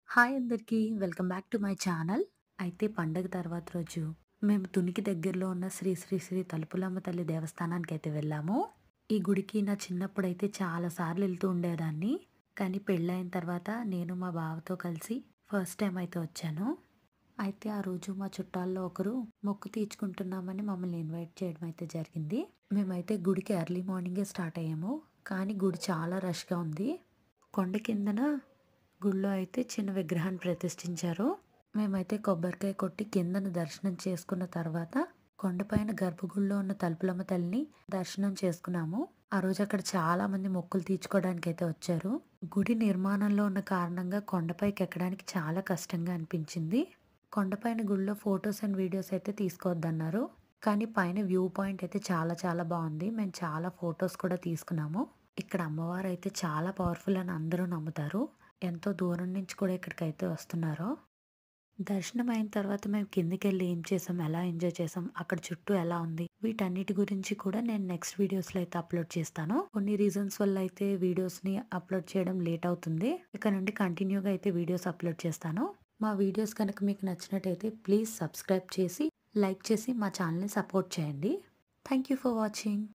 Hi అందరికీ welcome back to my channel. అయితే పండగ తర్వాత రోజు మేము తునికి దగ్గరలో ఉన్న శ్రీ శ్రీ శ్రీ తలుపులమ్మ తల్లి దేవస్థానానికి అయితే వెళ్ళాము. ఈ గుడికి నా చిన్నప్పుడైతే చాలా సార్లు వెళ్తూ ఉండేదాన్ని. కానీ పెళ్ళైన తర్వాత నేను మా బావతో కలిసి ఫస్ట్ టైం అయితే వచ్చాను. అయితే ఆ రోజు మా చుట్టాల్లో ఒకరు మొక్కు తీర్చుకుంటున్నామని మమ్మల్ని ఇన్వైట్ చేయడం అయితే జరిగింది. మేమైతే గుడికి ఎర్లీ మార్నింగే స్టార్ట్ అయ్యాము. కానీ గుడి చాలా రష్గా ఉంది. కొండ కిందన గుళ్ళో అయితే చిన్న విగ్రహాన్ని ప్రతిష్ఠించారు. మేమైతే కొబ్బరికాయ కొట్టి కిందన దర్శనం చేసుకున్న తర్వాత కొండపైన గర్భగుడిలో ఉన్న తలుపులమ్మ తల్లిని దర్శనం చేసుకున్నాము. ఆ రోజు అక్కడ చాలా మంది మొక్కులు తీర్చుకోవడానికి అయితే వచ్చారు. గుడి నిర్మాణంలో ఉన్న కారణంగా కొండపైకి ఎక్కడానికి చాలా కష్టంగా అనిపించింది. కొండపైన గుడిలో ఫొటోస్ అండ్ వీడియోస్ అయితే తీసుకోవద్దన్నారు. కానీ పైన వ్యూ పాయింట్ అయితే చాలా చాలా బాగుంది. మేము చాలా ఫొటోస్ కూడా తీసుకున్నాము. ఇక్కడ అమ్మవారు అయితే చాలా పవర్ఫుల్ అని అందరూ నమ్ముతారు. ఎంతో దూరం నుంచి కూడా ఇక్కడికైతే వస్తున్నారో. దర్శనం అయిన తర్వాత మేము కిందకెళ్ళి ఏం చేసాం, ఎలా ఎంజాయ్ చేసాం, అక్కడ చుట్టూ ఎలా ఉంది, వీటన్నిటి గురించి కూడా నేను నెక్స్ట్ వీడియోస్లో అయితే అప్లోడ్ చేస్తాను. కొన్ని రీజన్స్ వల్ల అయితే వీడియోస్ని అప్లోడ్ చేయడం లేట్ అవుతుంది. ఇక నుండి కంటిన్యూగా అయితే వీడియోస్ అప్లోడ్ చేస్తాను. మా వీడియోస్ కనుక మీకు నచ్చినట్టయితే ప్లీజ్ సబ్స్క్రైబ్ చేసి లైక్ చేసి మా ఛానల్ని సపోర్ట్ చేయండి. Thank you for watching.